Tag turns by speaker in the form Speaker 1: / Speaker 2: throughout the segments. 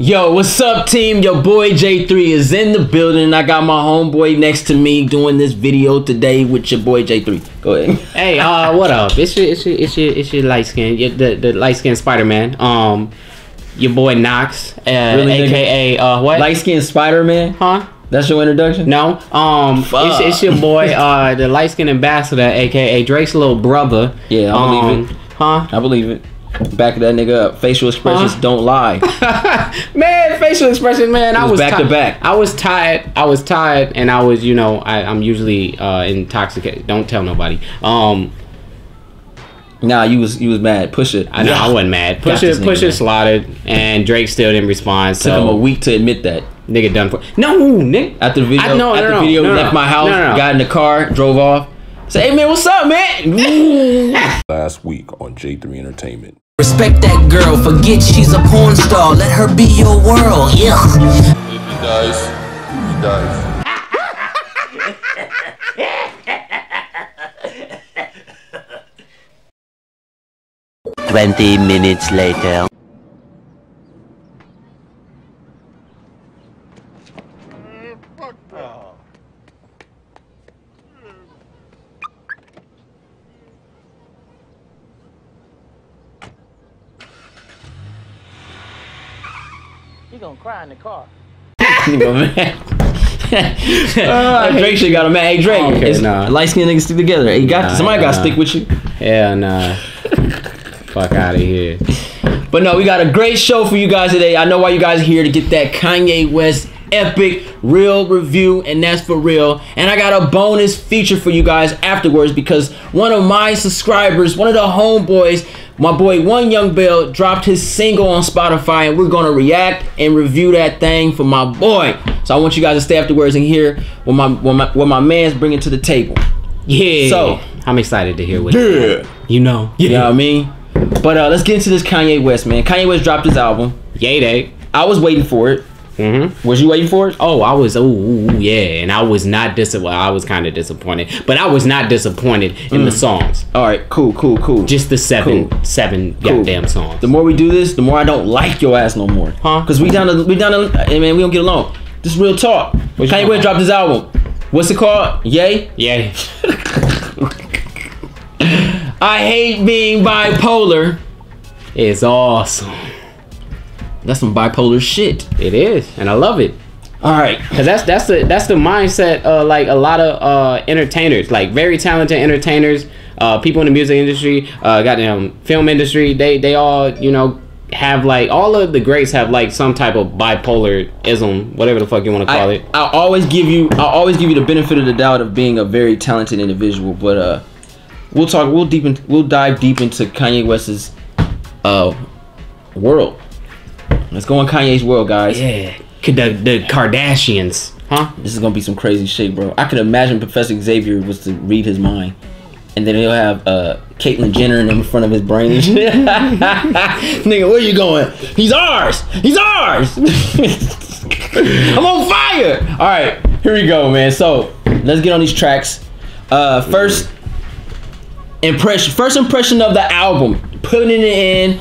Speaker 1: Yo, what's up, team? Your boy J3 is in the building. I got my homeboy next to me doing this video today with your boy J3. Go ahead.
Speaker 2: Hey, what up? It's your light skin, the light skin Spider-Man. Your boy Knox,
Speaker 1: Really,
Speaker 2: aka what?
Speaker 1: Light skin Spider-Man?
Speaker 2: Huh?
Speaker 1: That's your introduction?
Speaker 2: No. It's your boy, the light skin ambassador, aka Drake's little brother.
Speaker 1: Yeah, I believe it.
Speaker 2: Huh?
Speaker 1: I believe it. Back that nigga up. Facial expressions don't lie.
Speaker 2: Man, facial expression, man. I was
Speaker 1: back to back.
Speaker 2: I was tired, and I was, I'm usually intoxicated. Don't tell nobody.
Speaker 1: Nah, you was mad. Pusha.
Speaker 2: I know, I wasn't mad. Pusha slaughtered, and Drake still didn't respond.
Speaker 1: Took him a week to admit that.
Speaker 2: Nigga done for. No, nigga.
Speaker 1: After the video, left my house, got in the car, drove off. Say, hey man, what's up, man?
Speaker 3: Last week on J3 Entertainment.
Speaker 4: Respect that girl, forget she's a porn star, let her be your world, yeah.
Speaker 3: If he dies, he dies.
Speaker 4: 20 minutes later.
Speaker 5: You gonna cry in the car.
Speaker 1: Drake shit got him mad. Hey Drake,
Speaker 2: okay, nah.
Speaker 1: Light skinned niggas stick together. Hey, somebody gotta stick with you.
Speaker 2: Hell nah. Fuck out of here.
Speaker 1: But no, we got a great show for you guys today. I know why you guys are here to get that Kanye West epic real review, and that's for real. And I got a bonus feature for you guys afterwards because one of my subscribers, one of the homeboys, my boy One Young Bell, dropped his single on Spotify, and we're gonna react and review that thing for my boy. So I want you guys to stay afterwards and hear what my man's bringing to the table.
Speaker 2: Yeah.
Speaker 1: So
Speaker 2: I'm excited to hear what. Yeah. You know
Speaker 1: what I mean. But let's get into this Kanye West, man. Kanye West dropped his album.
Speaker 2: Yay day.
Speaker 1: I was waiting for it.
Speaker 2: Mm-hmm.
Speaker 1: Was you waiting for it?
Speaker 2: Oh, I was. Oh, yeah. And I was not disappointed. Well, I was kind of disappointed, but I was not disappointed in the songs.
Speaker 1: All right, cool.
Speaker 2: Just the seven goddamn songs.
Speaker 1: The more we do this, the more I don't like your ass no more. Huh? Because we down to, hey man, we don't get along. This is real talk. Kanye West dropped his album. What's it called? Yay?
Speaker 2: Yay.
Speaker 1: I hate being bipolar.
Speaker 2: It's awesome.
Speaker 1: That's some bipolar shit.
Speaker 2: It is, and I love it.
Speaker 1: All right,
Speaker 2: cause that's the mindset like a lot of entertainers, like very talented entertainers, people in the music industry, goddamn film industry. They all have like all of the greats have like some type of bipolar-ism, whatever the fuck you want to call it.
Speaker 1: I'll always give you the benefit of the doubt of being a very talented individual, but we'll dive deep into Kanye West's world. Let's go in Kanye's world, guys.
Speaker 2: Yeah, the Kardashians, huh?
Speaker 1: This is gonna be some crazy shit, bro. I could imagine Professor Xavier was to read his mind, and then he'll have Caitlyn Jenner in front of his brain. Nigga, where you going? He's ours. He's ours. I'm on fire. All right, here we go, man. So let's get on these tracks. First impression of the album. Putting it in.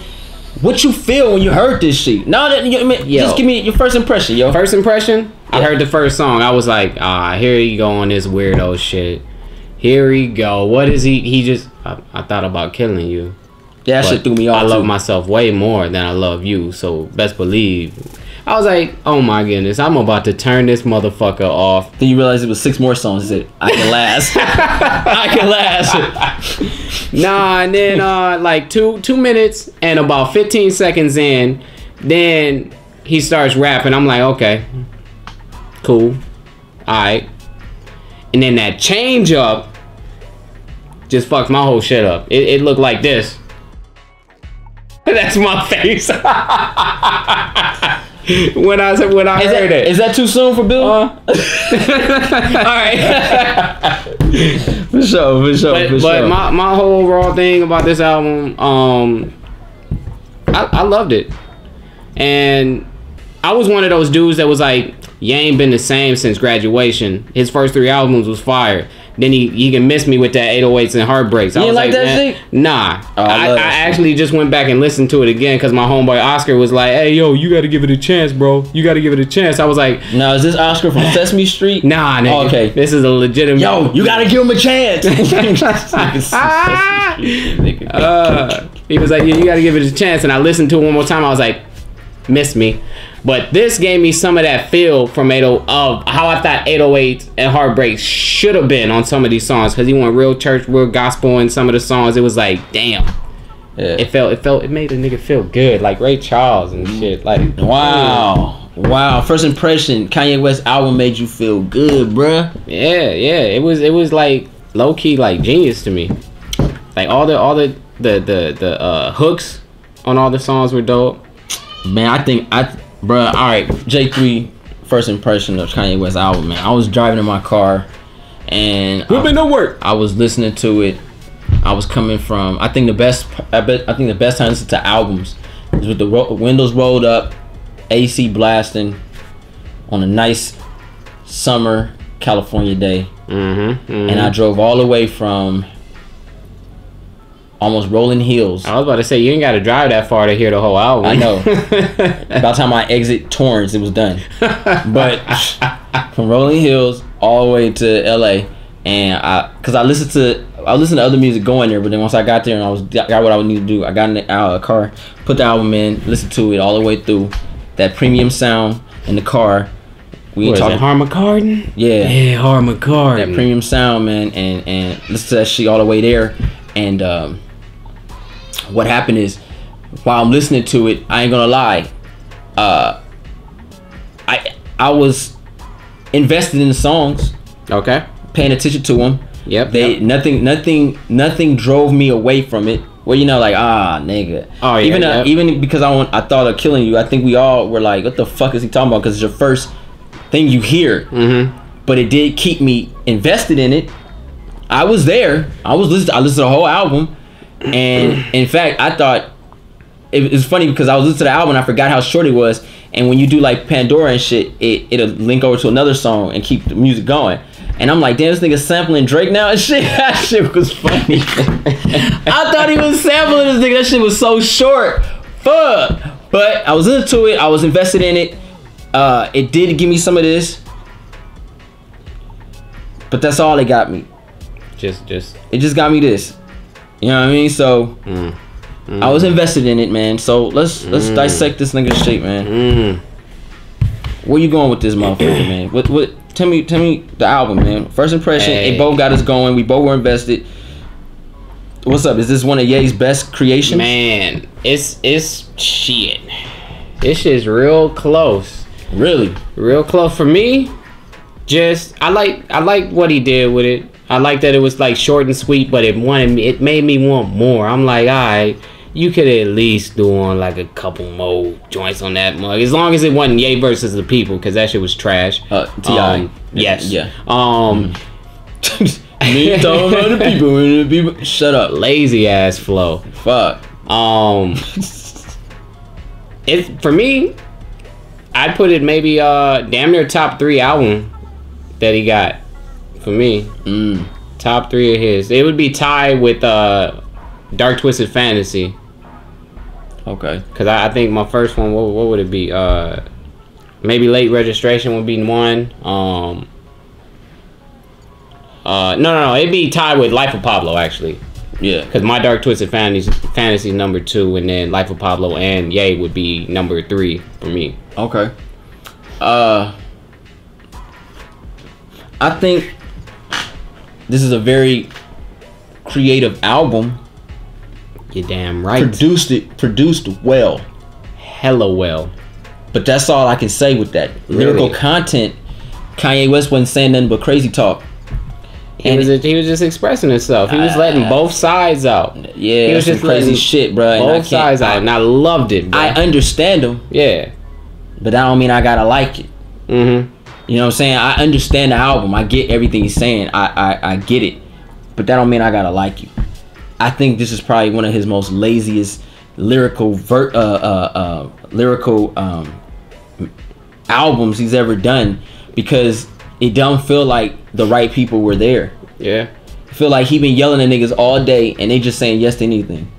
Speaker 1: What you feel when you heard this shit? Now that just give me your first impression, yo.
Speaker 2: First impression? Yeah. I heard the first song. I was like, here he go on this weirdo shit. Here he go. What is he? He just. I thought about killing you.
Speaker 1: Yeah, that shit threw me off.
Speaker 2: I love myself way more than I love you. So best believe. I was like, oh my goodness, I'm about to turn this motherfucker off.
Speaker 1: Then you realize it was 6 more songs. He said, I can last. I can last.
Speaker 2: Nah, and then like two minutes and about 15 seconds in, then he starts rapping. I'm like, okay, cool, alright. And then that change up just fucked my whole shit up. It looked like this. That's my face. when I heard it.
Speaker 1: Is that too soon for Bill?
Speaker 2: All
Speaker 1: right. for sure.
Speaker 2: But my whole overall thing about this album, I loved it. And I was one of those dudes that was like, you ain't been the same since graduation. His first 3 albums was fire. then he can miss me with that 808s and heartbreaks. I
Speaker 1: You
Speaker 2: was
Speaker 1: like that
Speaker 2: man,
Speaker 1: shit?
Speaker 2: Nah.
Speaker 1: Oh, I
Speaker 2: I
Speaker 1: love that shit.
Speaker 2: actually just went back and listened to it again because my homeboy Oscar was like, "Hey, yo, you got to give it a chance, bro. You got to give it a chance." I was like,
Speaker 1: Now, is this Oscar from Sesame Street?
Speaker 2: "Nah, nigga.
Speaker 1: Oh, okay.
Speaker 2: This is a legitimate."
Speaker 1: Yo, you gotta give him a chance.
Speaker 2: He was like, "Yeah, you got to give it a chance." And I listened to it one more time. I was like, "Miss me." But this gave me some of that feel from of how I thought 808s and Heartbreaks should have been on some of these songs, because he went real church, real gospel in some of the songs. It was like, damn.
Speaker 1: Yeah.
Speaker 2: It made a nigga feel good, like Ray Charles and shit. Like,
Speaker 1: wow. First impression, Kanye West album made you feel good, bruh.
Speaker 2: Yeah. It was like low key, like genius to me. Like all the hooks on all the songs were dope.
Speaker 1: Man, bruh, all right, J3, first impression of Kanye West album, man. I was driving in my car, and
Speaker 2: no work.
Speaker 1: I was listening to it. I was coming from, I think the best time to listen to albums is with the windows rolled up, AC blasting on a nice summer California day. And I drove all the way from almost Rolling Hills.
Speaker 2: I was about to say, you ain't got to drive that far to hear the whole album.
Speaker 1: I know. By the time I exit Torrance, it was done. But from Rolling Hills all the way to LA, and cause I listened to other music going there, but then once I got there and got what I would need to do, I got in the car, put the album in, listened to it all the way through. That premium sound in the car. We ain't talking
Speaker 2: Harmacardon?
Speaker 1: Yeah,
Speaker 2: Harmacardon.
Speaker 1: that premium sound, man, and listen to that shit all the way there. And what happened is, while I'm listening to it, I ain't gonna lie, I was invested in the songs.
Speaker 2: Okay.
Speaker 1: Paying attention to them.
Speaker 2: Yep.
Speaker 1: Nothing drove me away from it. Well, like, nigga.
Speaker 2: Oh yeah.
Speaker 1: Even because I thought of killing you. I think we all were like, what the fuck is he talking about? Because it's your first thing you hear. But it did keep me invested in it. I was there. I listened to the whole album, and in fact, I thought it was funny because I was listening to the album and I forgot how short it was. And when you do like Pandora and shit, it'll link over to another song and keep the music going. And I'm like, damn, this nigga sampling Drake now and shit. That shit was funny. I thought he was sampling this nigga. That shit was so short. Fuck. But I was into it. I was invested in it. It did give me some of this, but that's all it got me. It just got me this. You know what I mean? So I was invested in it, man. So let's dissect this nigga's shit, man. Where you going with this motherfucker, man? What? Tell me the album, man. First impression. It both got us going. We both were invested. What's up? Is this one of Ye's best creations?
Speaker 2: Man, it's shit. This shit's real close.
Speaker 1: Really?
Speaker 2: Real close for me. I like what he did with it. I like that it was like short and sweet, but it made me want more. I'm like, alright, you could at least do on like a couple more joints on that mug, as long as it wasn't Ye versus the People, because that shit was trash.
Speaker 1: T.I.
Speaker 2: Yes.
Speaker 1: Yeah.
Speaker 2: Me
Speaker 1: talking about the people. Shut up.
Speaker 2: Lazy ass flow.
Speaker 1: Fuck.
Speaker 2: It for me, I'd put it maybe damn near top 3 album that he got for me. Top 3 of his. It would be tied with Dark Twisted Fantasy.
Speaker 1: Okay.
Speaker 2: Cause I think my first one, what would it be? Maybe Late Registration would be one. No, it'd be tied with Life of Pablo actually.
Speaker 1: Yeah.
Speaker 2: Cause my Dark Twisted Fantasy number 2, and then Life of Pablo and Ye would be number 3 for me.
Speaker 1: Okay. I think this is a very creative album.
Speaker 2: You're damn right.
Speaker 1: Produced well.
Speaker 2: Hella well.
Speaker 1: But that's all I can say with that.
Speaker 2: Really?
Speaker 1: Lyrical content, Kanye West wasn't saying nothing but crazy talk.
Speaker 2: He was just expressing himself. He was letting both sides out.
Speaker 1: Yeah,
Speaker 2: he was just
Speaker 1: crazy shit, bro.
Speaker 2: Both sides out, and I loved it, bro.
Speaker 1: I understand him.
Speaker 2: Yeah.
Speaker 1: But that don't mean I gotta like it.
Speaker 2: Mm-hmm.
Speaker 1: You know what I'm saying? I understand the album. I get everything he's saying. I get it. But that don't mean I gotta like you. I think this is probably one of his most laziest lyrical albums he's ever done, because it don't feel like the right people were there.
Speaker 2: Yeah.
Speaker 1: I feel like he been yelling at niggas all day and they just saying yes to anything.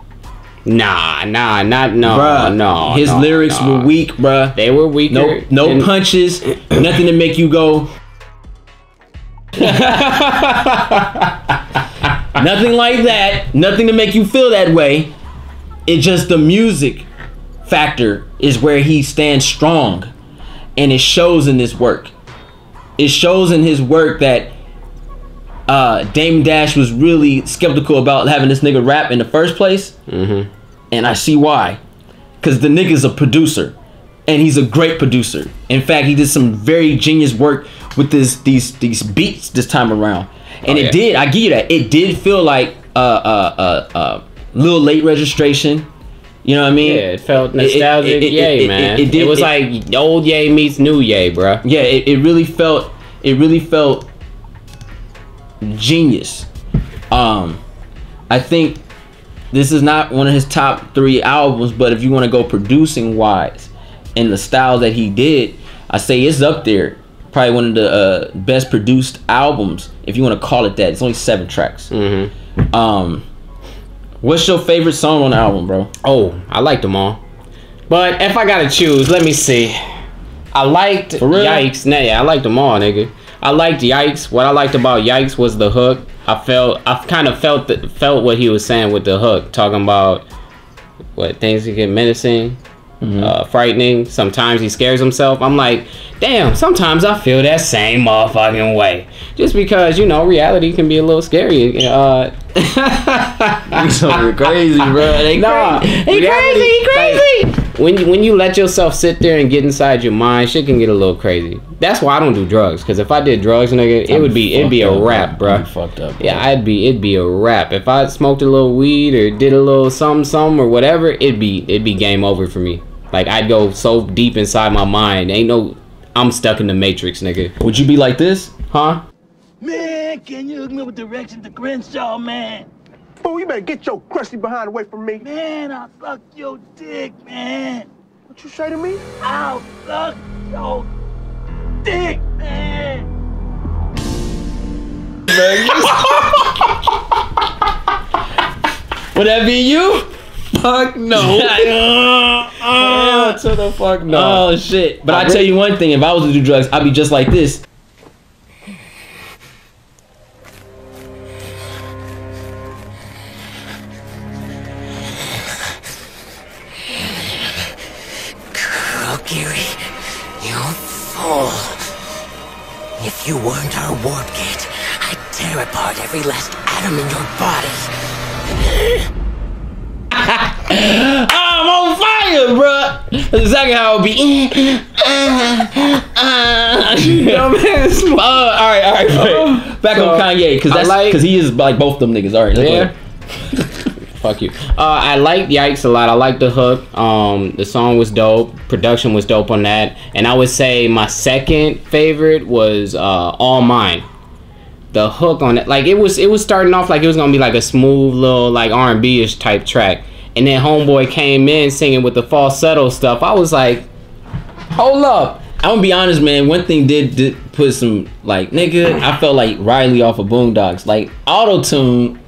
Speaker 2: Nah, no.
Speaker 1: His lyrics were weak, bruh.
Speaker 2: They were weaker.
Speaker 1: No punches, nothing to make you go. Nothing like that. Nothing to make you feel that way. It's just the music factor is where he stands strong, and it shows in this work. It shows in his work that Dame Dash was really skeptical about having this nigga rap in the first place.
Speaker 2: Mm-hmm.
Speaker 1: And I see why. Because the nigga's a producer. And he's a great producer. In fact, he did some very genius work with these beats this time around. And it did, I give you that. It did feel like little late registration. You know what I mean?
Speaker 2: Yeah, it felt nostalgic. Yay, man. It was like old Ye meets new Ye, bro.
Speaker 1: Yeah, it really felt genius. I think this is not one of his top 3 albums, but if you want to go producing wise and the style that he did, I say it's up there. Probably one of the best produced albums, if you want to call it that. It's only 7 tracks.
Speaker 2: Mm-hmm.
Speaker 1: What's your favorite song on the album, bro?
Speaker 2: Oh, I liked them all. But if I gotta choose, let me see. I liked Yikes. Nah, yeah, I liked them all, nigga. I liked Yikes. What I liked about Yikes was the hook. I kind of felt what he was saying with the hook, talking about what things can get menacing, frightening. Sometimes he scares himself. I'm like, damn. Sometimes I feel that same motherfucking way. Just because reality can be a little scary.
Speaker 1: You're so crazy, bro. He crazy.
Speaker 2: Like, when you let yourself sit there and get inside your mind, shit can get a little crazy. That's why I don't do drugs. Cause if I did drugs, nigga, it'd be a wrap, bro.
Speaker 1: Fucked up. Bro.
Speaker 2: Yeah, it'd be a wrap. If I smoked a little weed or did a little something or whatever, it'd be game over for me. Like I'd go so deep inside my mind. I'm stuck in the Matrix, nigga.
Speaker 1: Would you be like this?
Speaker 2: Huh?
Speaker 5: Man, can you hook me with directions to Crenshaw, man?
Speaker 6: Fool, you better get your crusty behind away from me.
Speaker 5: Man, I'll suck your dick, man.
Speaker 6: What you say to me?
Speaker 5: I'll suck your dick, man.
Speaker 1: Would that be you?
Speaker 2: Fuck no.
Speaker 1: Hell to the fuck no. Oh shit. But I tell you one thing, if I was to do drugs, I'd be just like this.
Speaker 4: Gary, you fool. If you weren't our warp gate, I'd tear apart every last atom in your body.
Speaker 1: I'm on fire, bruh. That's exactly how it be. All right. Back on Kanye, because he is like both them niggas. All right,
Speaker 2: yeah. Fuck you. I liked Yikes a lot. I liked the hook. The song was dope. Production was dope on that. And I would say my second favorite was All Mine. The hook on it, like it was starting off like it was gonna be like a smooth little like R&B-ish type track. And then Homeboy came in singing with the falsetto stuff. I was like, hold up.
Speaker 1: I'm gonna be honest, man. One thing did put some like nigga. I felt like Riley off of Boondocks, like auto-tune.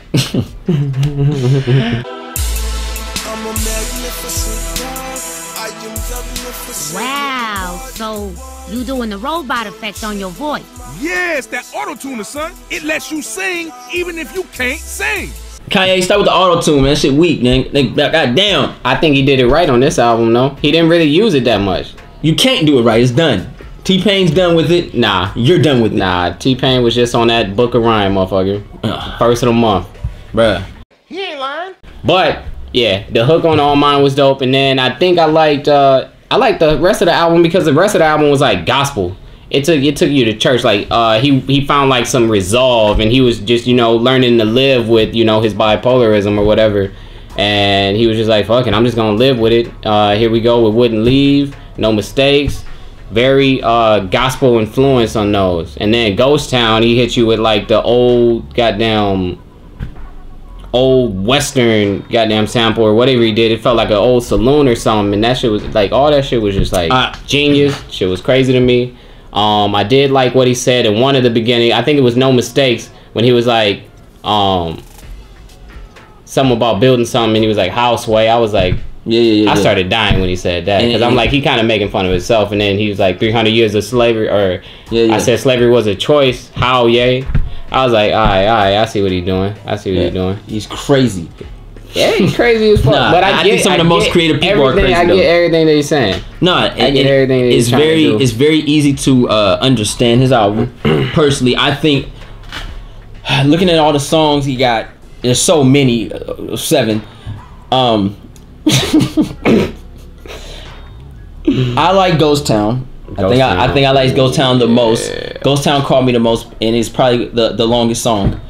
Speaker 7: Wow, so you doing the robot effect on your voice?
Speaker 8: Yeah, it's that auto-tuner, son. It lets you sing even if you can't sing.
Speaker 1: Kanye, start with the auto-tune, man. That shit weak, man. God damn.
Speaker 2: I think he did it right on this album, though. He didn't really use it that much.
Speaker 1: You can't do it right. It's done. T-Pain's done with it.
Speaker 2: Nah.
Speaker 1: You're done with it.
Speaker 2: Nah, T-Pain was just on that Book of Rhyme, motherfucker. First of the month.
Speaker 1: Bruh.
Speaker 6: He ain't lying.
Speaker 2: But, yeah, the hook on All Mine was dope. And then I think I liked the rest of the album because the rest of the album was like gospel. It took you to church. Like he found like some resolve, and he was just learning to live with his bipolarism or whatever. And he was just like, fuck it, I'm just gonna live with it. Here we go with Wouldn't Leave, No Mistakes. Very gospel influence on those. And then Ghost Town, he hit you with like the old western goddamn sample or whatever he did. It felt like an old saloon or something, and that shit was like, all that shit was just like genius. Shit was crazy to me. I did like what he said in one of the beginning. I think it was No Mistakes when he was like, something about building something, and he was like houseway. I was like, I started dying when he said that, because I'm like, he kind of making fun of himself. And then he was like 300 years of slavery, or I said slavery was a choice. How yay? I was like, all right, I see what he's doing.
Speaker 1: He's crazy.
Speaker 2: Yeah, he's crazy as fuck. But I
Speaker 1: think some of the most creative people are crazy.
Speaker 2: I get everything that he's saying.
Speaker 1: I get everything that he's trying to do. It's very easy to understand his album. Personally, I think looking at all the songs he got, there's so many, 7. I like Ghost Town. I think I like Ghost Town the most. Ghost Town called me the most, and it's probably the longest song.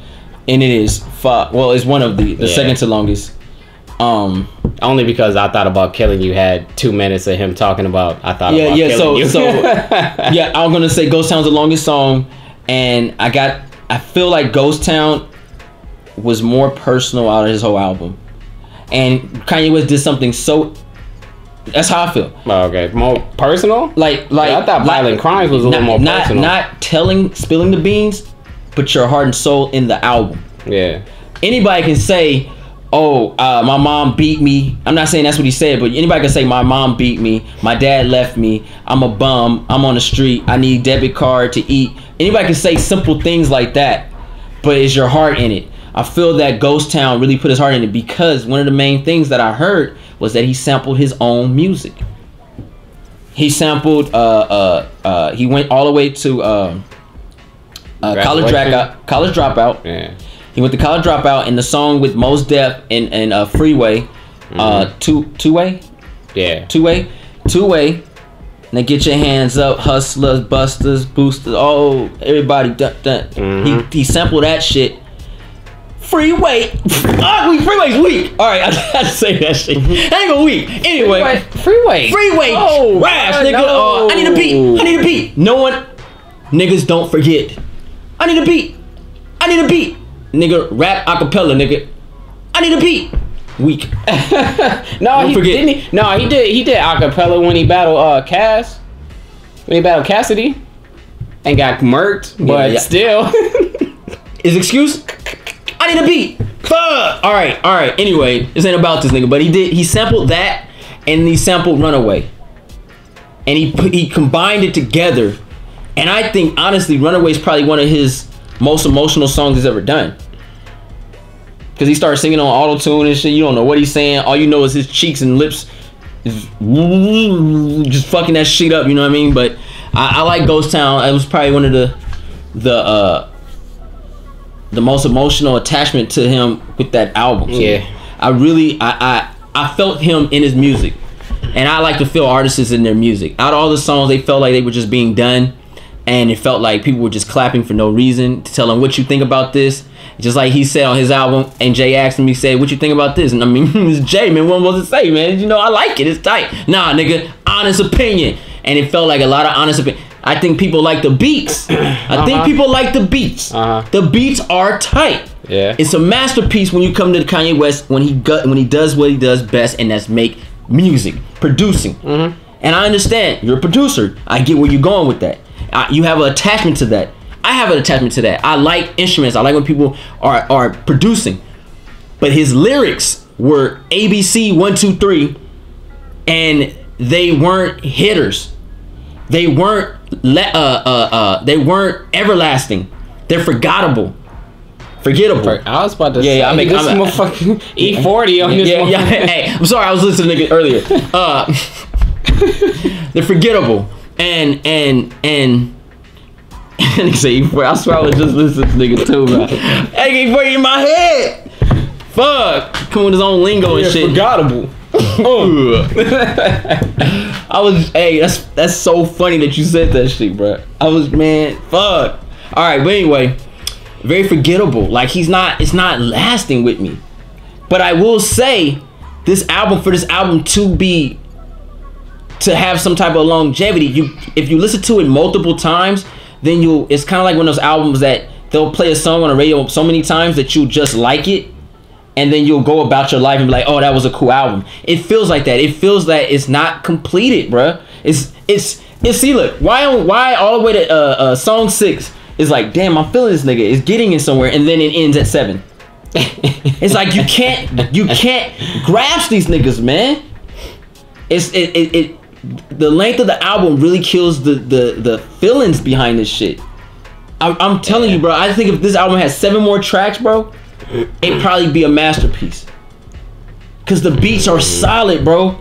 Speaker 1: And it is it's one of the second to longest.
Speaker 2: Only because I thought about killing you had 2 minutes of him talking about killing you.
Speaker 1: So I'm gonna say Ghost Town's the longest song, and I feel like Ghost Town was more personal out of his whole album, and Kanye West did something so. That's how I feel.
Speaker 2: Oh, okay, more personal.
Speaker 1: Like
Speaker 2: I thought Violent Crimes was a little more personal.
Speaker 1: Not spilling the beans, but your heart and soul in the album.
Speaker 2: Yeah.
Speaker 1: Anybody can say, "Oh, my mom beat me." I'm not saying that's what he said, but anybody can say, "My mom beat me. My dad left me. I'm a bum. I'm on the street. I need debit card to eat." Anybody can say simple things like that, but is your heart in it? I feel that Ghost Town really put his heart in it, because one of the main things that I heard was that he sampled his own music. He sampled he went all the way to College Dropout.
Speaker 2: Yeah.
Speaker 1: He went to College Dropout, and the song with Mos Def and Freeway, Two-Way.
Speaker 2: Yeah.
Speaker 1: Two-Way. Now get your hands up, hustlers, busters, boosters, everybody. He sampled that shit. Freeway. Freeway's weak. All right, I had to say that shit. That ain't gonna weak. Anyway.
Speaker 2: Freeway.
Speaker 1: Oh, rash, nigga.
Speaker 2: No.
Speaker 1: I need a beat. No one. Niggas don't forget. I need a beat. Nigga, rap acapella, nigga. I need a beat. Weak.
Speaker 2: He did acapella when he battled Cass. When he battled Cassidy. And got murked, but still.
Speaker 1: His excuse? I need a beat. Fuck. All right. Anyway, this ain't about this nigga, but he sampled that, and he sampled Runaway, and he combined it together, and I think honestly, Runaway is probably one of his most emotional songs he's ever done, because he started singing on auto-tune and shit. You don't know what he's saying. All you know is his cheeks and lips is just fucking that shit up. You know what I mean? But I like Ghost Town. It was probably one of the most emotional attachment to him with that album. So
Speaker 2: yeah.
Speaker 1: I felt him in his music. And I like to feel artists in their music. Out of all the songs, they felt like they were just being done, and it felt like people were just clapping for no reason to tell him what you think about this. Just like he said on his album, and Jay asked him, he said, "What you think about this?" And I mean, it's Jay, man, what was it say, man? You know, I like it, it's tight. Nah, nigga, honest opinion. And it felt like a lot of honest opinion. I think people like the beats. I think people like the beats. The beats are tight.
Speaker 2: Yeah.
Speaker 1: It's a masterpiece when you come to Kanye West, when he does what he does best, and that's make music, producing. And I understand, you're a producer. I get where you're going with that. You have an attachment to that. I have an attachment to that. I like instruments. I like when people are producing. But his lyrics were ABC 1 2 3, and they weren't hitters. They weren't everlasting. They're forgettable. Forgettable.
Speaker 2: I was about to say, I make this motherfucking E40 on this one.
Speaker 1: Hey, I'm sorry, I was listening to it earlier. They're forgettable. And say E40. I swear I was just listening to this nigga too, bro. Hey, E40 in my head. Fuck. Come with his own lingo and shit.
Speaker 2: Forgettable.
Speaker 1: That's so funny that you said that shit, bro. Fuck. All right, but anyway, very forgettable. Like it's not lasting with me. But I will say, for this album to have some type of longevity, if you listen to it multiple times, then it's kind of like one of those albums that they'll play a song on the radio so many times that you just like it. And then you'll go about your life and be like, "Oh, that was a cool album." It feels like that. It feels that it's not completed, bruh. See, look, why all the way to song 6, is like, damn, I'm feeling this nigga. It's getting in somewhere, and then it ends at 7. It's like you can't grasp these niggas, man. The length of the album really kills the feelings behind this shit. I'm telling you, bro. I think if this album had 7 more tracks, bro, it'd probably be a masterpiece. Cause the beats are solid, bro.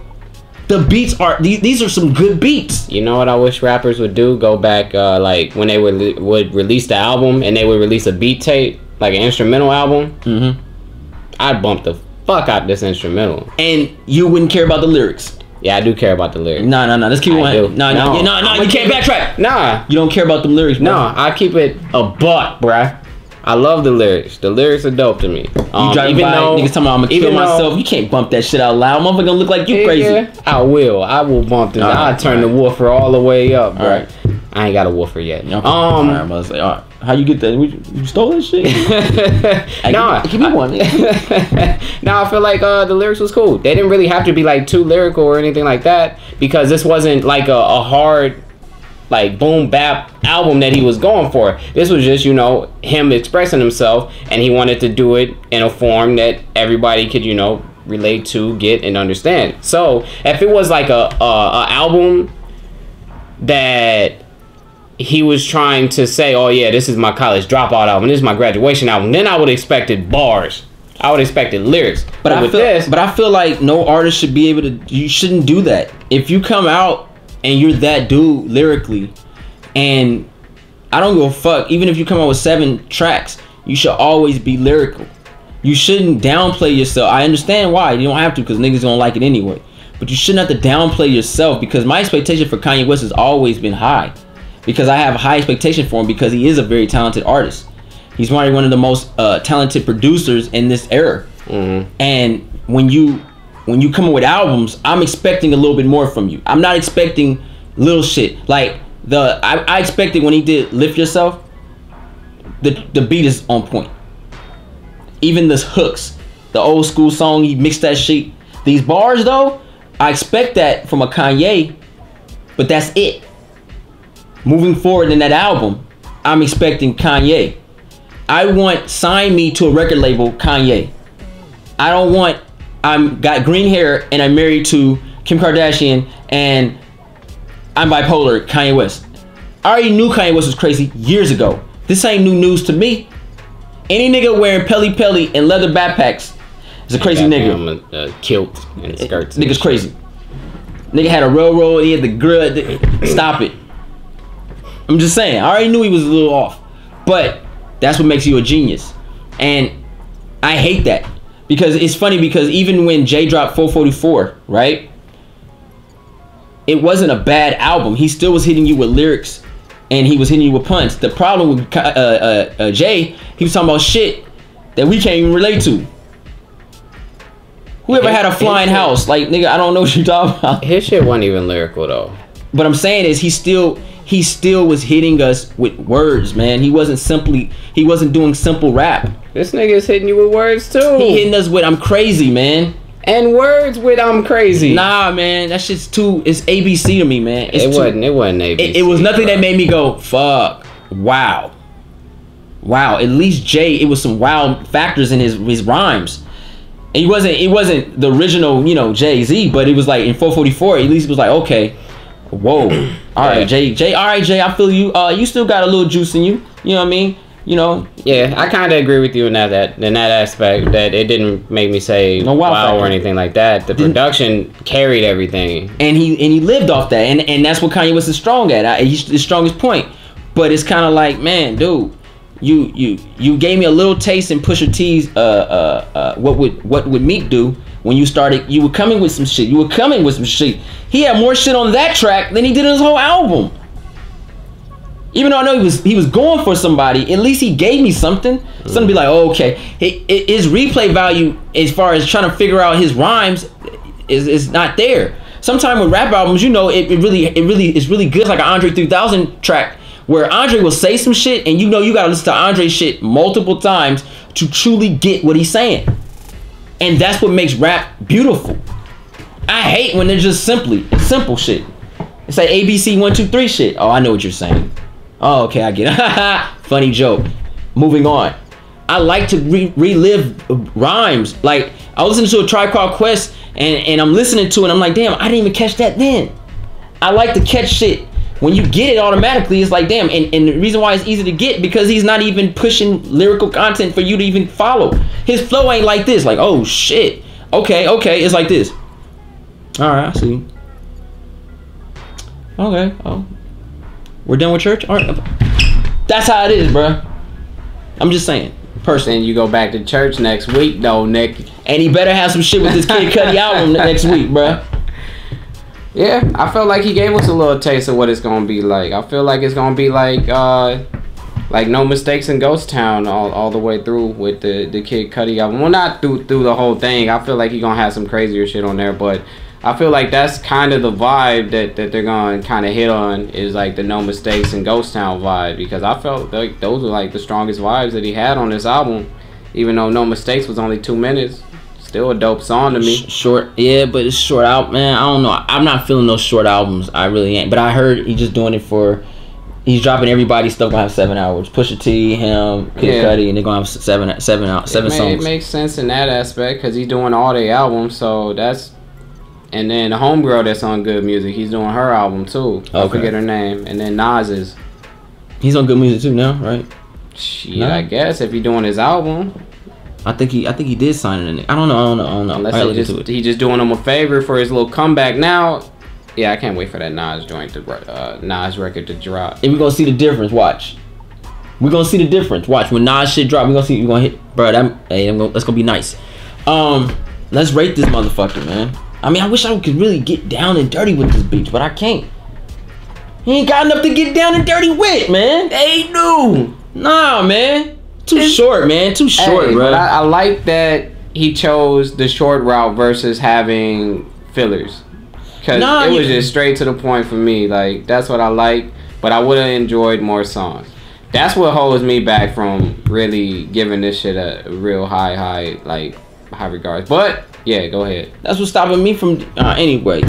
Speaker 1: The beats are these are some good beats.
Speaker 2: You know what I wish rappers would do? Go back like when they would release the album and they would release a beat tape, like an instrumental album. Mm-hmm. I'd bump the fuck out this instrumental.
Speaker 1: And you wouldn't care about the lyrics.
Speaker 2: Yeah, I do care about the lyrics.
Speaker 1: No. Let's keep going. No. You can't backtrack.
Speaker 2: Nah.
Speaker 1: You don't care about the lyrics, bro.
Speaker 2: No, I keep it a buck, bruh. I love the lyrics. The lyrics are dope to me.
Speaker 1: You driving by, niggas talking about I'm gonna kill myself. You can't bump that shit out loud. Motherfucker gonna look like you crazy.
Speaker 2: Yeah, I will bump this. I'll turn the woofer all the way up, bro. Right. I ain't got a woofer yet.
Speaker 1: Okay. All right, I was like, all right. How you get that? You stole that shit? Give me one.
Speaker 2: No, I feel like the lyrics was cool. They didn't really have to be like too lyrical or anything like that, because this wasn't like a hard, like boom bap album that he was going for. This was just, you know, him expressing himself, and he wanted to do it in a form that everybody could, you know, relate to, get, and understand. So if it was like a album that he was trying to say, oh yeah, this is my college dropout album, this is my graduation album, then I would have expected bars. I would have expected lyrics. But
Speaker 1: I feel like no artist should be able to. You shouldn't do that. If you come out and you're that dude lyrically, and I don't give a fuck, even if you come out with 7 tracks, you should always be lyrical. You shouldn't downplay yourself. I understand why. You don't have to, because niggas don't like it anyway. But you shouldn't have to downplay yourself, because my expectation for Kanye West has always been high. Because I have a high expectation for him, because he is a very talented artist. He's probably one of the most talented producers in this era. Mm-hmm. And when you come up with albums, I'm expecting a little bit more from you. I'm not expecting little shit. Like I expected when he did Lift Yourself, the beat is on point. Even the hooks, the old school song, he mixed that shit. These bars though, I expect that from a Kanye, but that's it. Moving forward in that album, I'm expecting Kanye. I want sign me to a record label Kanye. I don't want I'm got green hair and I'm married to Kim Kardashian and I'm bipolar Kanye West. I already knew Kanye West was crazy years ago. This ain't new news to me. Any nigga wearing Pelly and leather backpacks is a crazy nigga.
Speaker 2: Kilt and skirts.
Speaker 1: Nigga's crazy. Nigga had a railroad, he had the grill. Stop it. I'm just saying, I already knew he was a little off. But that's what makes you a genius. And I hate that. Because it's funny, because even when Jay dropped 444, right? It wasn't a bad album. He still was hitting you with lyrics and he was hitting you with punch. The problem with Jay, he was talking about shit that we can't even relate to. Whoever had a flying house, like, nigga, I don't know what you're talking about.
Speaker 2: His shit wasn't even lyrical though.
Speaker 1: What I'm saying is he still was hitting us with words, man. He wasn't doing simple rap.
Speaker 2: This nigga is hitting you with words too.
Speaker 1: He hitting us with I'm crazy, man.
Speaker 2: And words with I'm crazy.
Speaker 1: Nah, man, that shit's it's ABC to me, man.
Speaker 2: It wasn't ABC.
Speaker 1: It was nothing that made me go, fuck, wow. At least Jay, it was some wild factors in his rhymes. And it wasn't the original, you know, Jay-Z, but it was like in 444, at least it was like, okay, whoa. All right, Jay, all right, Jay, I feel you. You still got a little juice in you. You know what I mean? You know.
Speaker 2: Yeah, I kind of agree with you in that aspect, that it didn't make me say no wow or anything like that. The production carried everything, and
Speaker 1: he lived off that, and that's what Kanye West is strong at. His strongest point. But it's kind of like, man, dude, you gave me a little taste in Pusha T's what would Meek do when you started. You were coming with some shit. He had more shit on that track than he did in his whole album. Even though I know he was going for somebody, at least he gave me something. Something to be like, oh, okay. His replay value, as far as trying to figure out his rhymes, is not there. Sometimes with rap albums, you know, it really is really good. It's like an Andre 3000 track where Andre will say some shit, and you know you gotta listen to Andre's shit multiple times to truly get what he's saying. And that's what makes rap beautiful. I hate when they're just simple shit. It's like ABC 1 2 3 shit. Oh, I know what you're saying. Oh, okay, I get it. Funny joke. Moving on. I like to relive rhymes. Like, I was listening to a Tribe Called Quest, and I'm listening to it, and I'm like, damn, I didn't even catch that then. I like to catch shit. When you get it automatically, it's like, damn. And the reason why it's easy to get, because he's not even pushing lyrical content for you to even follow. His flow ain't like this. Like, oh, shit. Okay, it's like this. All right, I see. Okay, oh. We're done with church? All right. That's how it is, bruh. I'm just saying. Personally.
Speaker 2: Then you go back to church next week, though, Nick.
Speaker 1: And he better have some shit with this Kid Cudi album next week, bruh.
Speaker 2: Yeah, I felt like he gave us a little taste of what it's gonna be like. I feel like it's gonna be like No Mistakes in Ghost Town all the way through with the Kid Cudi album. Well, not through the whole thing. I feel like he's gonna have some crazier shit on there, but I feel like that's kind of the vibe that they're gonna kind of hit on, is like the No Mistakes in Ghost Town vibe, because I felt like those were like the strongest vibes that he had on this album, even though No Mistakes was only 2 minutes. Still a dope song to me.
Speaker 1: Short, yeah, but it's short out, man. I don't know. I'm not feeling those short albums. I really ain't. But I heard he's just doing it for. He's dropping everybody's stuff. Gonna have 7 hours. Pusha T, him, Kid Cudi, and they're gonna have seven songs.
Speaker 2: It makes sense in that aspect because he's doing all the albums. So that's. And then the homegirl that's on Good Music, he's doing her album too. I forget her name. And then Nas's.
Speaker 1: He's on Good Music too now, right?
Speaker 2: Shit, no? I guess if he's doing his album.
Speaker 1: I think he did sign it. I don't know.
Speaker 2: Unless he just doing him a favor for his little comeback now. Yeah, I can't wait for that Nas joint to Nas record to drop.
Speaker 1: And we're gonna see the difference. Watch. We're gonna see the difference. Watch when Nas shit drop. We're gonna see. We're gonna hit, bro. That's gonna be nice. Let's rate this motherfucker, man. I mean, I wish I could really get down and dirty with this beach, but I can't. He ain't got enough to get down and dirty with, man. They do. Nah, man. Too short, man. Too short, bro.
Speaker 2: But I like that he chose the short route versus having fillers. Because it was just straight to the point for me. Like, that's what I like. But I would have enjoyed more songs. That's what holds me back from really giving this shit a real high regards. But, yeah, go ahead.
Speaker 1: That's what's stopping me from... anyway,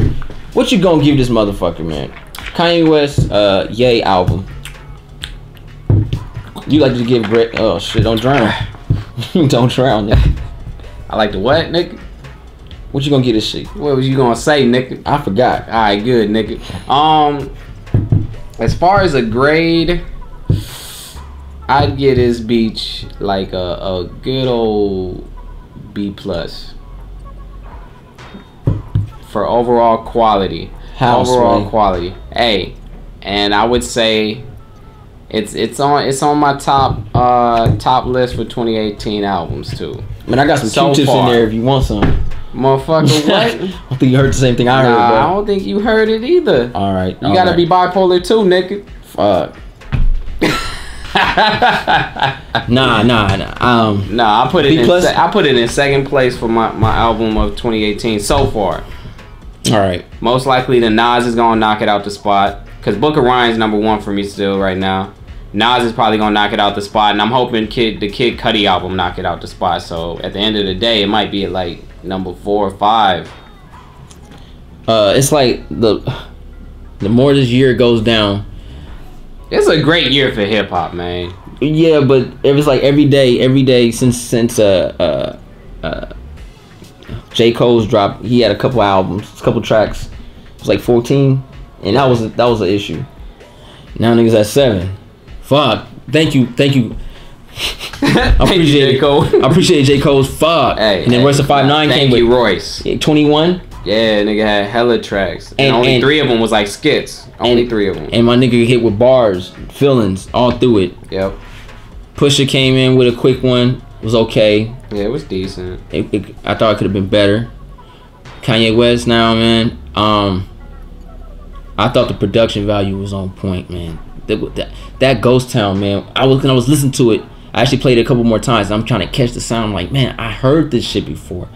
Speaker 1: what you gonna give this motherfucker, man? Kanye West, Ye album. You like to give great... Oh, shit, don't drown. Don't drown, nigga.
Speaker 2: I like to what, nigga?
Speaker 1: What you gonna get this shit?
Speaker 2: What was you gonna say, nigga?
Speaker 1: I forgot.
Speaker 2: Alright, good, nigga. As far as a grade, I'd give this beach like a good old B+. For overall quality. Quality. Hey, and I would say... It's on my top list for 2018 albums too.
Speaker 1: Man, I got some Q-tips in there if you want some.
Speaker 2: Motherfucker, what?
Speaker 1: I don't think you heard the same thing I heard, bro.
Speaker 2: I don't think you heard it either.
Speaker 1: All right.
Speaker 2: You gotta be bipolar too, nigga.
Speaker 1: Fuck. Nah.
Speaker 2: I put it in second place for my album of 2018 so far.
Speaker 1: All right.
Speaker 2: Most likely the Nas is gonna knock it out the spot. Cause Book of Ryan's #1 for me still right now. Nas is probably gonna knock it out the spot, and I'm hoping the Kid Cudi album knock it out the spot. So at the end of the day, it might be at like number 4 or 5.
Speaker 1: It's like the more this year goes down.
Speaker 2: It's a great year for hip hop, man.
Speaker 1: Yeah, but it was like every day since J. Cole's dropped, he had a couple albums, a couple tracks. It was like 14, and that was an issue. Now niggas at 7. Fuck. Thank you. I appreciate
Speaker 2: Cole.
Speaker 1: I appreciate J. Cole's fuck.
Speaker 2: Hey,
Speaker 1: and then Royce the 5'9" came with
Speaker 2: Royce.
Speaker 1: 21.
Speaker 2: Yeah, nigga had hella tracks. And only 3 of them was like skits. Only 3 of them.
Speaker 1: And my nigga hit with bars, feelings, all through it.
Speaker 2: Yep.
Speaker 1: Pusha came in with a quick one. Was okay.
Speaker 2: Yeah, it was decent.
Speaker 1: I thought it could have been better. Kanye West now, man. I thought the production value was on point, man. That Ghost Town, man. When I was listening to it, I actually played it a couple more times. I'm trying to catch the sound. I'm like, man, I heard this shit before.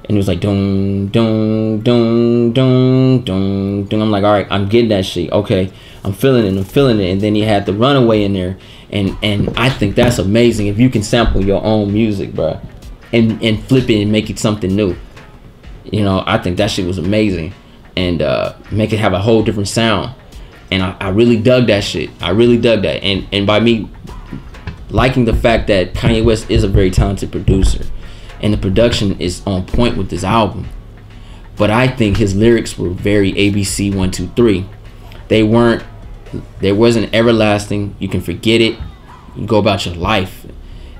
Speaker 1: And it was like, dun, dun, dun, dun, dun, dun. I'm like, all right, I'm getting that shit. Okay, I'm feeling it. And then he had the Runaway in there. And I think that's amazing if you can sample your own music, bro. And flip it and make it something new. You know, I think that shit was amazing. And make it have a whole different sound. And I really dug that shit. I really dug that. And by me liking the fact that Kanye West is a very talented producer, and the production is on point with this album. But I think his lyrics were very ABC 1 2 3. There wasn't everlasting. You can forget it. You go about your life.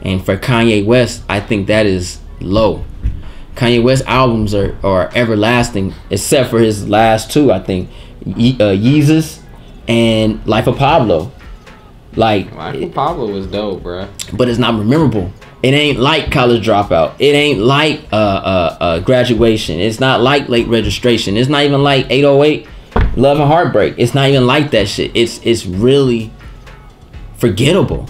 Speaker 1: And for Kanye West, I think that is low. Kanye West albums are everlasting, except for his last two, I think. Yeezus and Life of Pablo. Like,
Speaker 2: Life of Pablo was dope, bro.
Speaker 1: But it's not memorable. It ain't like College Dropout. It ain't like Graduation. It's not like Late Registration. It's not even like 808 Love and Heartbreak. It's not even like that shit. It's really forgettable.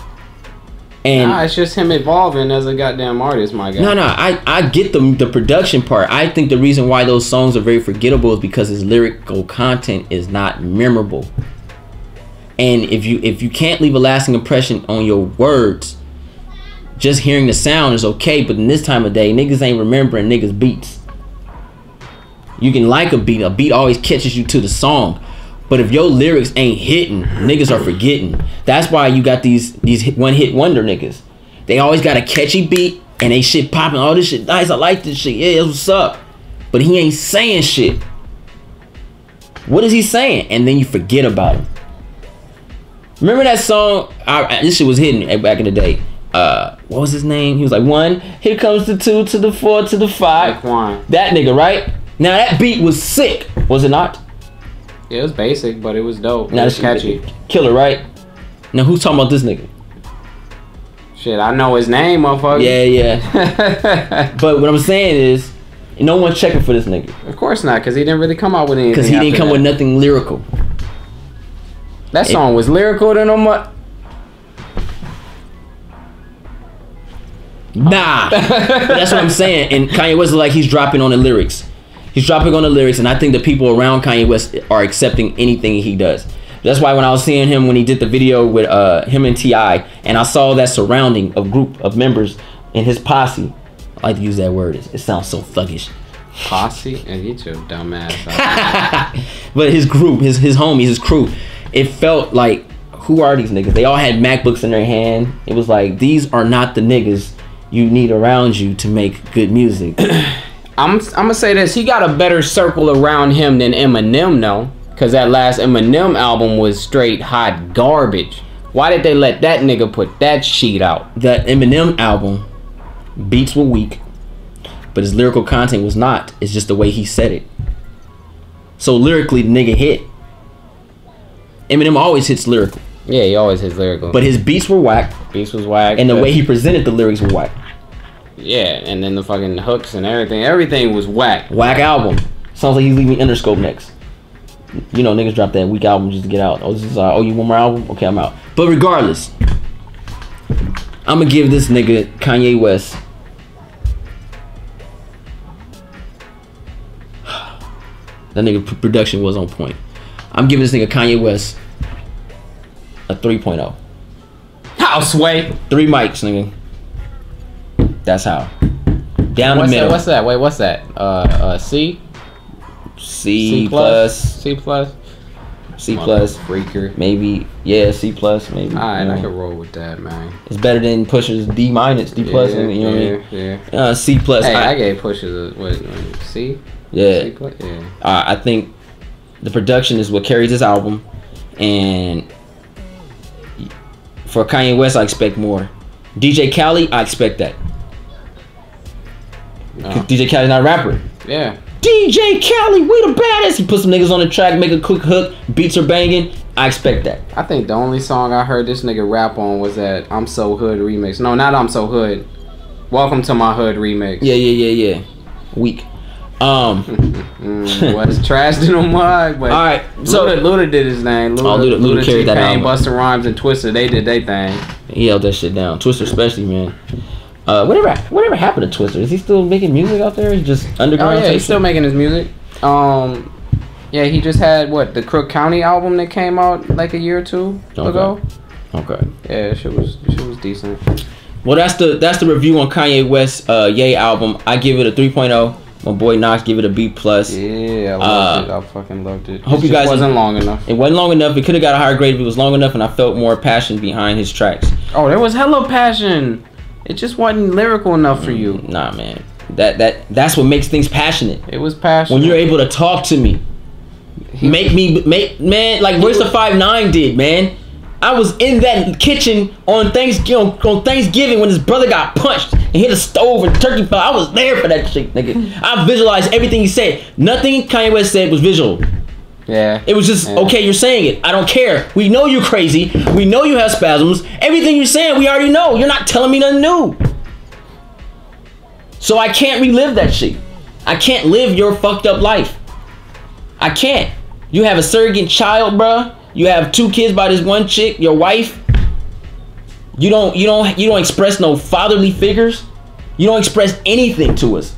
Speaker 1: And
Speaker 2: nah, it's just him evolving as a goddamn artist, my guy.
Speaker 1: No, I get the production part. I think the reason why those songs are very forgettable is because his lyrical content is not memorable. And if you can't leave a lasting impression on your words, just hearing the sound is okay. But in this time of day, niggas ain't remembering niggas beats. You can like a beat always catches you to the song. But if your lyrics ain't hitting, niggas are forgetting. That's why you got these one-hit wonder niggas. They always got a catchy beat and they shit popping. Oh, this shit nice. I like this shit. Yeah, what's up? But he ain't saying shit. What is he saying? And then you forget about him. Remember that song? This shit was hitting back in the day. What was his name? He was like, 1, here comes the 2 to the 4 to the 5. That nigga, right? Now that beat was sick, was it not?
Speaker 2: Yeah, it was basic, but it was dope.
Speaker 1: Now
Speaker 2: it was catchy.
Speaker 1: Killer, right? Now who's talking about this nigga?
Speaker 2: Shit, I know his name, motherfucker.
Speaker 1: Yeah. But what I'm saying is, no one's checking for this nigga.
Speaker 2: Of course not, because he didn't really come out with anything.
Speaker 1: Because he didn't come with nothing lyrical.
Speaker 2: That song was lyrical to no much.
Speaker 1: Nah. But that's what I'm saying. And Kanye West is like, he's dropping on the lyrics. He's dropping on the lyrics, and I think the people around Kanye West are accepting anything he does. That's why when I was seeing him when he did the video with him and T.I., and I saw that surrounding of group of members in his posse. I like to use that word. It sounds so thuggish.
Speaker 2: Posse? And get your dumb ass out.
Speaker 1: But his group, his homies, his crew, it felt like, who are these niggas? They all had MacBooks in their hand. It was like, these are not the niggas you need around you to make good music.
Speaker 2: I'm gonna say this. He got a better circle around him than Eminem, though. Because that last Eminem album was straight hot garbage. Why did they let that nigga put that shit out?
Speaker 1: That Eminem album, beats were weak, but his lyrical content was not. It's just the way he said it. So lyrically, the nigga hit. Eminem always hits lyrical.
Speaker 2: Yeah, he always hits lyrical.
Speaker 1: But his beats were whack.
Speaker 2: Beats was whack.
Speaker 1: And the way he presented the lyrics were whack.
Speaker 2: Yeah, and then the fucking hooks and everything was whack.
Speaker 1: Whack album. Sounds like he's leaving Interscope next. You know, niggas drop that weak album just to get out. Oh, this is oh, you want more album? Okay, I'm out. But regardless, I'm gonna give this nigga Kanye West that nigga production was on point. I'm giving this nigga Kanye West a 3.0.
Speaker 2: How, Sway?
Speaker 1: 3 mics, nigga. That's how. Down the middle.
Speaker 2: What's that? Wait, what's that? C?
Speaker 1: C plus.
Speaker 2: C plus.
Speaker 1: C plus.
Speaker 2: Freaker.
Speaker 1: Maybe. Yeah, C plus. Maybe.
Speaker 2: Alright, I can roll with that, man.
Speaker 1: It's better than Pusha's D minus, D plus.
Speaker 2: Yeah,
Speaker 1: you know what I mean?
Speaker 2: Yeah.
Speaker 1: C plus.
Speaker 2: Hey, I gave Pusha what? C.
Speaker 1: Yeah.
Speaker 2: C plus. Yeah.
Speaker 1: I think the production is what carries this album, and for Kanye West, I expect more. DJ Khaled, I expect that. DJ Khaled's not a rapper.
Speaker 2: Yeah.
Speaker 1: DJ Khaled, we the baddest. He put some niggas on the track, make a quick hook, beats are banging. I expect that.
Speaker 2: I think the only song I heard this nigga rap on was that I'm So Hood remix. No, not I'm So Hood. Welcome to My Hood remix.
Speaker 1: Yeah. Weak.
Speaker 2: Was trashed in the mud, but
Speaker 1: alright, so
Speaker 2: Luda did his thing.
Speaker 1: Luda carried that album.
Speaker 2: Busta Rhymes and Twister, they did their thing.
Speaker 1: He held that shit down. Twister especially, man. Whatever happened to Twister? Is he still making music out there? He's just underground.
Speaker 2: Oh yeah, he's still making his music. Yeah, he just had the Crook County album that came out like a year or two ago.
Speaker 1: Okay.
Speaker 2: Yeah, shit was decent.
Speaker 1: Well, that's the review on Kanye West's Ye album. I give it a 3.0. My boy Knox give it a B+.
Speaker 2: Yeah, I loved it. I fucking loved it.
Speaker 1: Hope
Speaker 2: It
Speaker 1: you
Speaker 2: just
Speaker 1: guys
Speaker 2: wasn't long enough.
Speaker 1: It wasn't long enough. It could have got a higher grade if it was long enough, and I felt more passion behind his tracks.
Speaker 2: Oh, there was hella passion. It just wasn't lyrical enough for you.
Speaker 1: Nah, man. That's what makes things passionate.
Speaker 2: It was passionate.
Speaker 1: When you're able to talk to me, man, like Royce the 5'9" did, man. I was in that kitchen on Thanksgiving when his brother got punched and hit a stove and turkey fell. I was there for that shit, nigga. I visualized everything he said. Nothing Kanye West said was visual.
Speaker 2: Yeah.
Speaker 1: It was just, okay, you're saying it. I don't care. We know you're crazy. We know you have spasms. Everything you're saying, we already know. You're not telling me nothing new. So I can't relive that shit. I can't live your fucked up life. I can't. You have a surrogate child, bruh. You have 2 kids by this one chick, your wife. You don't express no fatherly figures. You don't express anything to us.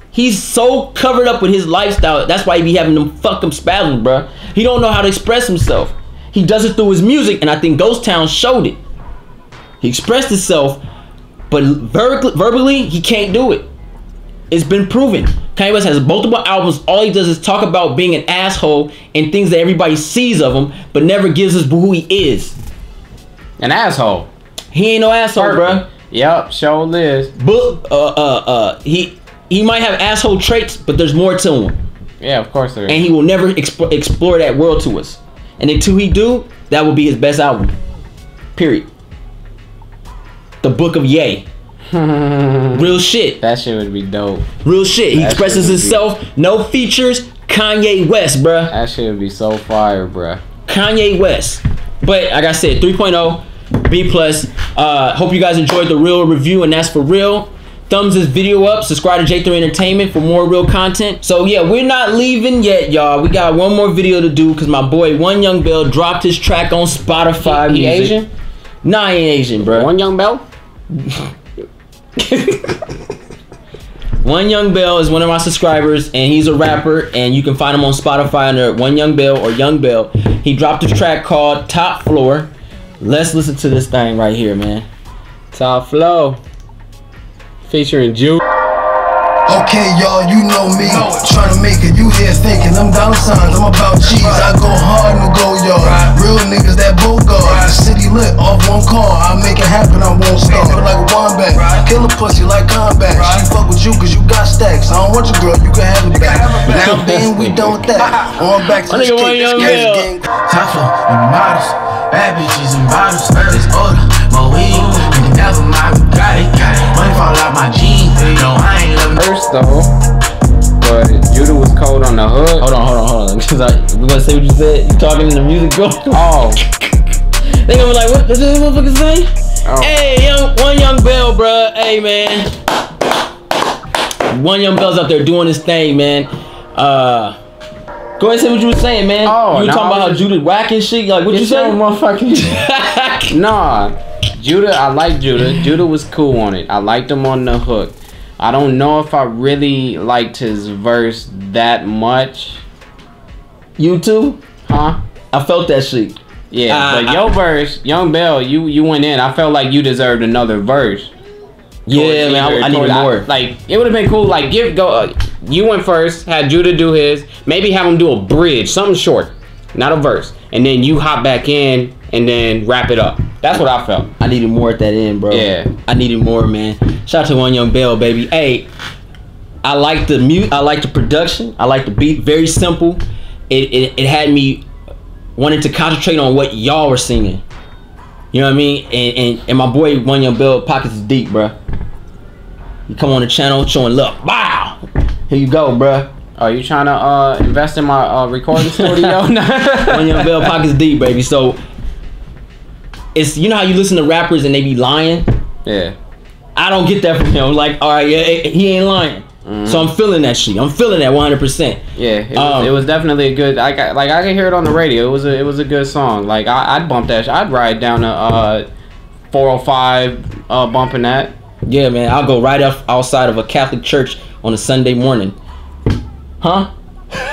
Speaker 1: He's so covered up with his lifestyle. That's why he be having them fucking spasms, bruh. He don't know how to express himself. He does it through his music, and I think Ghost Town showed it. He expressed himself, but verbally, he can't do it. It's been proven. Kanye West has multiple albums. All he does is talk about being an asshole and things that everybody sees of him, but never gives us who he is.
Speaker 2: An asshole.
Speaker 1: He ain't no asshole, bruh.
Speaker 2: Yep, show Liz.
Speaker 1: But he might have asshole traits, but there's more to him.
Speaker 2: Yeah, of course there is.
Speaker 1: And he will never explore that world to us. And until he do, that will be his best album. Period. The Book of Ye. Real shit.
Speaker 2: That shit would be dope.
Speaker 1: Real shit. He expresses himself. No features. Kanye West, bruh.
Speaker 2: That shit would be so fire, bruh.
Speaker 1: Kanye West. But like I said, 3.0, B+. Hope you guys enjoyed the real review, and that's for real. Thumbs this video up. Subscribe to J3 Entertainment for more real content. So yeah, we're not leaving yet, y'all. We got one more video to do because my boy One Young Bell dropped his track on Spotify.
Speaker 2: He Asian?
Speaker 1: Nah, he ain't Asian, bro.
Speaker 2: One Young Bell?
Speaker 1: One Young Bell is one of my subscribers, and he's a rapper, and you can find him on Spotify under One Young Bell or Young Bell. He dropped a track called Top Floor. Let's listen to this thing right here, man.
Speaker 2: Top Flow. Featuring Jude.
Speaker 9: Okay, y'all, you know me. Trying to make it, you here thinking I'm dollar signs, I'm about cheese. I go hard and go yard. Real niggas that both guard. The city lit off one car. I make it happen, I won't stop. Feel like a wombat. Kill a pussy like combat. She fuck with you cause you got stacks. I don't want your girl, you can have it back. Now then, we done with that. On back to the game.
Speaker 10: Top floor, models. Bad bitches and bottles. It's older, more weed. You can never mind, we got it. Money fall out my jeans. No, I ain't loving
Speaker 2: first though, but Judah was cold on the hood.
Speaker 1: Hold on. Because we gonna say what you said. You talking in the music, bro?
Speaker 2: Oh.
Speaker 1: They gonna be like, what does this motherfucker say?
Speaker 2: Oh.
Speaker 1: Hey, One Young Bell, bro. Hey, man. One Young Bell's out there doing his thing, man. Go ahead and say what you were saying, man.
Speaker 2: Oh,
Speaker 1: you were talking about how Judah whacking shit. Like, what you saying?
Speaker 2: Motherfucking. Nah, Judah. I like Judah. Judah was cool on it. I liked him on the hook. I don't know if I really liked his verse that much.
Speaker 1: You too?
Speaker 2: Huh?
Speaker 1: I felt that shit.
Speaker 2: Yeah, but your verse, Young Bell, you went in. I felt like you deserved another verse.
Speaker 1: Yeah, man, I needed more.
Speaker 2: Like, it would have been cool. Like, you went first, had Judah do his. Maybe have him do a bridge, something short, not a verse, and then you hop back in and then wrap it up. That's what I felt.
Speaker 1: I needed more at that end, bro.
Speaker 2: Yeah,
Speaker 1: I needed more, man. Shout out to One Young Bell, baby. Hey, I like the mute. I like the production. I like the beat. Very simple. It had me wanting to concentrate on what y'all were singing. You know what I mean? And my boy One Young Bell pockets is deep, bro. You come on the channel showing love. Wow. Here you go, bro.
Speaker 2: Are you trying to invest in my recording studio?
Speaker 1: One Young Bell pockets deep, baby. So it's, you know how you listen to rappers and they be lying?
Speaker 2: Yeah.
Speaker 1: I don't get that from him. Like, all right, yeah, he ain't lying. Mm-hmm. So I'm feeling that shit. I'm feeling that 100%.
Speaker 2: Yeah, it was definitely a good. I can hear it on the radio. It was a good song. Like I'd bump that. I'd ride down to 405 bumping that.
Speaker 1: Yeah, man. I'll go right outside of a Catholic church on a Sunday morning. Huh?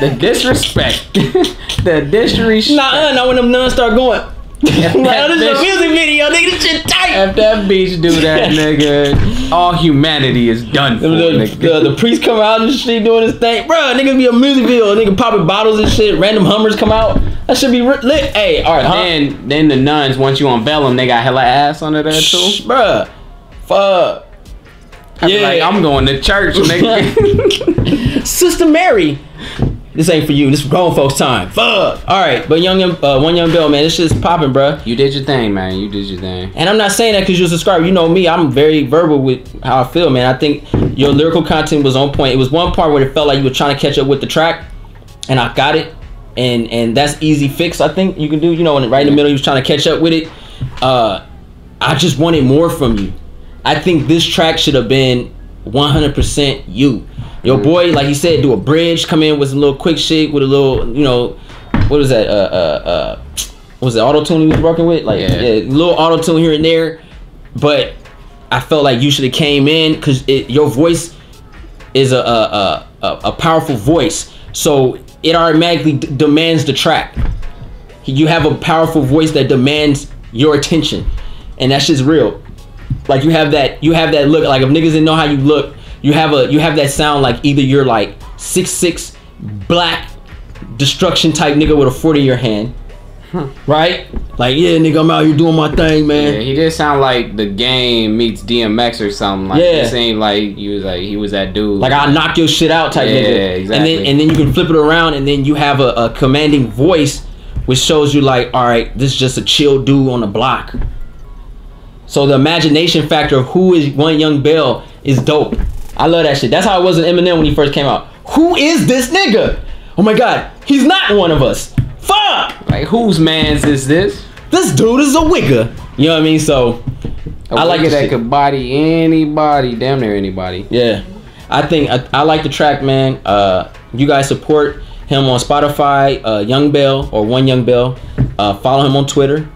Speaker 2: The disrespect. The disrespect.
Speaker 1: Nah, when them nuns start going. This is a music video, nigga. This shit tight.
Speaker 2: If that bitch do that, nigga, all humanity is done for.
Speaker 1: The priest come out and shit doing his thing, bro. Nigga be a music video, nigga popping bottles and shit. Random Hummers come out. That should be lit. Hey, all right.
Speaker 2: Then the nuns, once you unveil them, they got hella ass under there too,
Speaker 1: bro. Fuck.
Speaker 2: Yeah, like, I'm going to church, nigga.
Speaker 1: Sister Mary. This ain't for you. This is grown folks' time. Fuck. All right, but One Young Bell, man, this shit's popping, bro.
Speaker 2: You did your thing, man. You did your thing.
Speaker 1: And I'm not saying that because you're a subscriber. You know me. I'm very verbal with how I feel, man. I think your lyrical content was on point. It was one part where it felt like you were trying to catch up with the track, and I got it. And that's easy fix. I think you can do. You know, right in the middle, you was trying to catch up with it. I just wanted more from you. I think this track should have been 100% you. Your boy, like he said, do a bridge, come in with some little quick shit, with a little, you know, what was that? What was it, auto-tune he was working with? Like, yeah, little auto-tune here and there. But I felt like you should have came in because your voice is a powerful voice. So it automatically demands the track. You have a powerful voice that demands your attention. And that shit's real. Like you have that look. Like if niggas didn't know how you look, you have that sound like either you're like 6'6", black destruction type nigga with a 40 in your hand, right? Like yeah, nigga, I'm out here doing my thing, man.
Speaker 2: Yeah, he did sound like The Game meets DMX or something. Like it seemed like he was that dude.
Speaker 1: Like I'll knock your shit out type nigga.
Speaker 2: Yeah, exactly.
Speaker 1: And then you can flip it around, and then you have a commanding voice, which shows you like, all right, this is just a chill dude on the block. So the imagination factor of who is One Young Bell is dope. I love that shit. That's how it was in Eminem when he first came out. Who is this nigga? Oh my god, he's not one of us. Fuck!
Speaker 2: Like whose mans is this?
Speaker 1: This dude is a wigger. You know what I mean? So
Speaker 2: I like it that could body anybody, damn near anybody.
Speaker 1: Yeah. I think I like the track, man. You guys support him on Spotify, Young Bell or One Young Bell. Follow him on Twitter.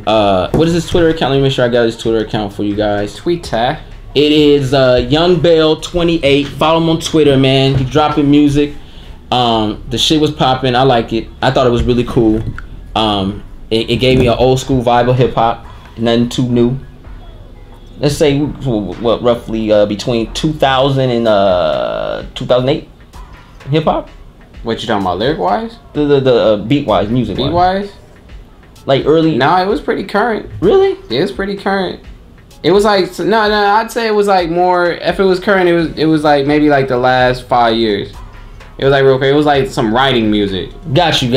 Speaker 1: What is his Twitter account? Let me make sure I got his Twitter account for you guys.
Speaker 2: Twitter.
Speaker 1: It is Young Bell 28. Follow him on Twitter, man. He's dropping music. The shit was popping. I like it. I thought it was really cool. It gave me an old school vibe of hip hop. Nothing too new. Let's say what roughly between 2000 and 2008 hip hop.
Speaker 2: What you talking about, lyric wise?
Speaker 1: The beat wise, music
Speaker 2: beat wise.
Speaker 1: Like early.
Speaker 2: Nah, it was pretty current.
Speaker 1: Really?
Speaker 2: Yeah, it was pretty current. It was like no, I'd say it was like more. If it was current, it was like maybe like the last 5 years. It was like real quick. It was like some writing music.
Speaker 1: Got you.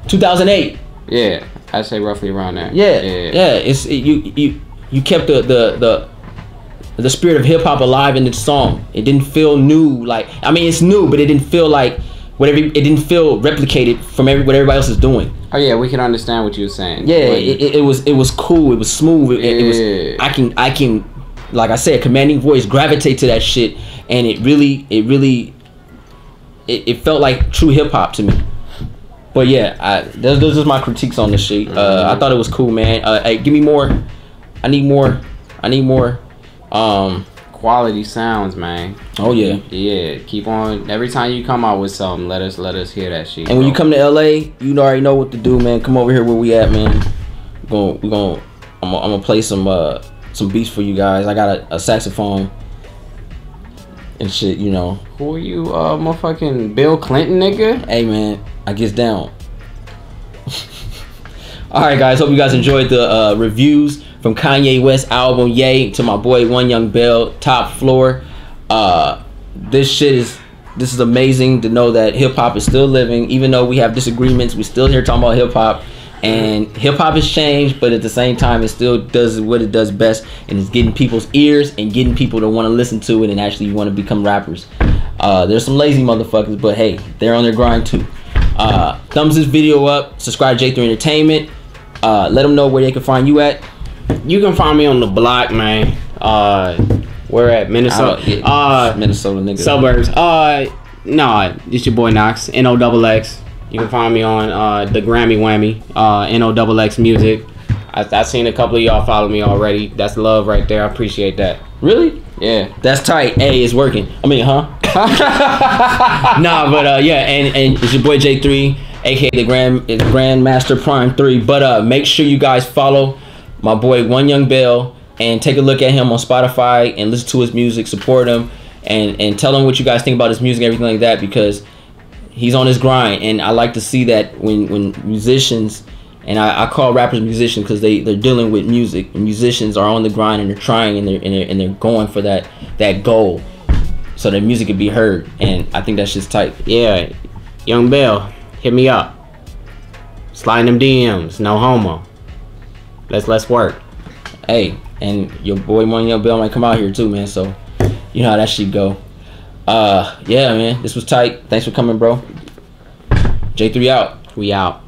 Speaker 1: 2008.
Speaker 2: Yeah, I'd say roughly around there.
Speaker 1: Yeah. It's you kept the spirit of hip hop alive in the song. It didn't feel new. Like I mean, it's new, but it didn't feel like whatever. It didn't feel replicated from what everybody else is doing.
Speaker 2: Oh yeah, we can understand what you were saying.
Speaker 1: Yeah, it was cool. It was smooth. It was. I can, like I said, commanding voice, gravitate to that shit, and it felt like true hip hop to me. But yeah, those are my critiques on this shit. I thought it was cool, man. Hey, give me more. I need more.
Speaker 2: Quality sounds, man.
Speaker 1: Oh yeah.
Speaker 2: Yeah. Keep on. Every time you come out with something, let us hear that shit.
Speaker 1: And when you come to LA, you already know what to do, man. Come over here where we at, man. I'm gonna play some beats for you guys. I got a saxophone and shit, you know.
Speaker 2: Who are you, motherfucking Bill Clinton, nigga?
Speaker 1: Hey, man, I gets down. All right, guys. Hope you guys enjoyed the reviews from Kanye West album Yay to my boy One Young Bell, Top Floor. This is amazing to know that hip hop is still living, even though we have disagreements. We still here talking about hip hop, and hip hop has changed, but at the same time, it still does what it does best, and it's getting people's ears and getting people to want to listen to it and actually want to become rappers. There's some lazy motherfuckers, but hey, they're on their grind too. Thumbs this video up, subscribe to J3 Entertainment. Let them know where they can find you at.
Speaker 2: You can find me on the block, man. We're at Minnesota.
Speaker 1: Minnesota nigga.
Speaker 2: Suburbs. Nah, it's your boy Knox. NOXX. You can find me on the Grammy Whammy. NOXX Music. I've seen a couple of y'all follow me already. That's love right there. I appreciate that.
Speaker 1: Really?
Speaker 2: Yeah.
Speaker 1: That's tight. Hey, it's working. I mean, huh? Nah, but yeah, and it's your boy J3. aka the Grandmaster Prime 3. But make sure you guys follow my boy One Young Bell and take a look at him on Spotify and listen to his music, support him, and tell him what you guys think about his music and everything like that, because he's on his grind. And I like to see that when musicians, and I call rappers musicians because they're dealing with music, and musicians are on the grind and they're trying and they're going for that goal so that music can be heard. And I think that's just tight.
Speaker 2: Yeah, Young Bell, hit me up. Slide them DMs, no homo. Let's work.
Speaker 1: Hey, and your boy One Young Bell might come out here too, man. So you know how that shit go. Yeah, man, this was tight. Thanks for coming, bro. J3 out.
Speaker 2: We out.